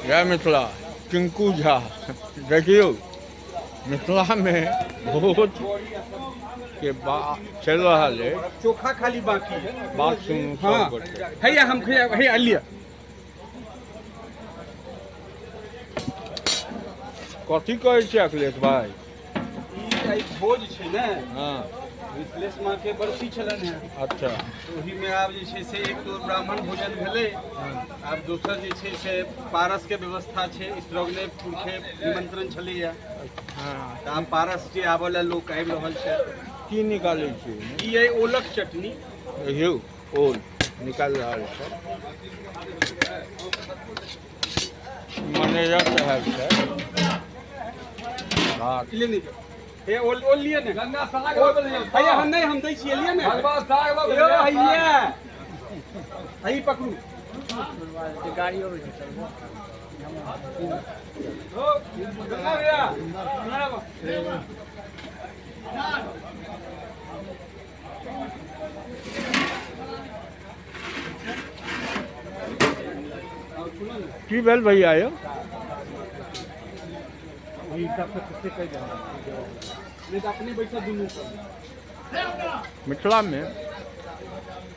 जय मिथिला। टिंकू झा देखियो मिथिला में भोज के बाद चल रहा है, चोखा खाली बाकी है। बात सुनू हाँ सब गोटे। हैया हम हैया लिया कथी कहै छै अखिलेश भाई? ई आई भोज छै ने, हाँ मिथिलेश माँ के बरसी छलन है। अच्छा ओही में आब जे छै से एक तो ब्राह्मण भोजन भेलै, आब दोसर जे छै से पारस के व्यवस्था छै। इसरोगने पुरखे निमंत्रण छलैया, हाँ तऽ आब पारस जे आबऽ ला लोक आबि रहल छै। की निकालै छै? ई अइ ओलक चटनी। देखियो ओल निकाल रहल छै मैनेजर साहब छै। भात ले नहीं हे ओल लिए ने गंगा साग भैया हम नहीं हम दै छियै लिए ने हलवा साग यो हैया हई पकड़ू गाड़ी और हो गंगा भैया की भेल भैया यौ? वही हिसाब से किससे कह जाना नहीं तो अपने पैसा दुनू कर। मिथिला में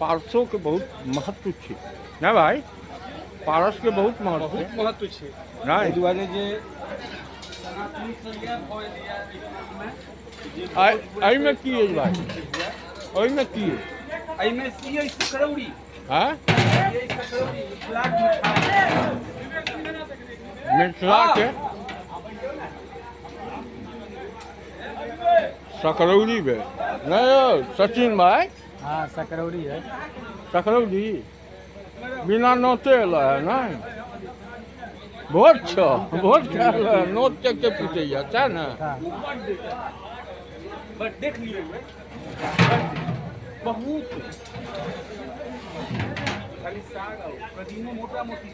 पारसों के बहुत महत्व छै ना भाई? पारस के बहुत महत्व बहुत महत्व छै ना। एहि दुआरे जे एहि में की है भाई? ओहि में की है? एहि में सीए सकरौड़ी हाँ ये सकरौड़ी मिथिला के सकरौड़ी बे नहीं हो सचिन भाई? हाँ सकरौड़ी है। सकरौड़ी बिना नोते अला है ना? भोज छो भोज खाल नोत के पूछे अच्छा ना? बट देख लिए बहुत खाली साग कदीमो मोटा मोटी।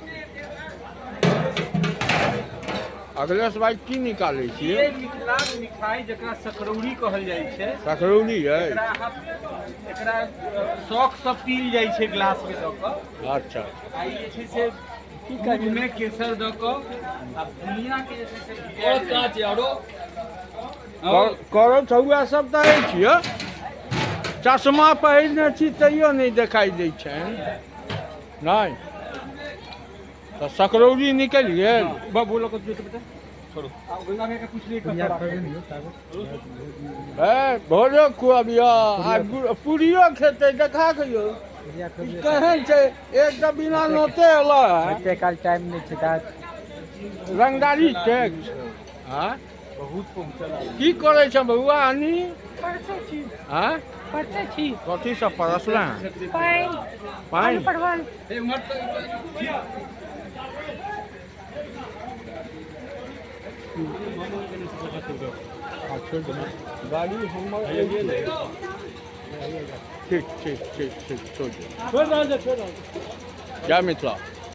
अखिलेश भाई की निकाले छियै? ये मिथिलाक मिठाई जकरा सकरौड़ी कहल जाइ छै। सकरौड़ी है? एकरा शौक से पील जाइ छै गिलास में दऽ कऽ। अच्छा आ ई जे छै से दूध में केसर दऽ कऽ आ बुनिया के जे छै से और कांच आरो करो छौआ सब तऽ अछि छियै। चश्मा पहिरने छी तैयो नहीं दिखाई दै छै नहीं। तो सकरौड़ी निकल गेल। बोलो कुछ बेटा छोड़ो आ गंगा भैया के पूछ लिए भोजो खुआबिया पूरियो खेते देखा कहियो केहन छै? एक तऽ बिना नोते अला एते काल टाइम नहीं छै रंगदारी टैक्स। हाँ बहुत पहुंचल की करे छ बउआ हनी? परसे छी हाँ परसे छी कथी सब परसला? पाइन पाइन पढ़वान ए उमर गाड़ी हमर ठीक ठीक ठीक ठीक छोड़ दो। छोड़ दो जय मिथिला।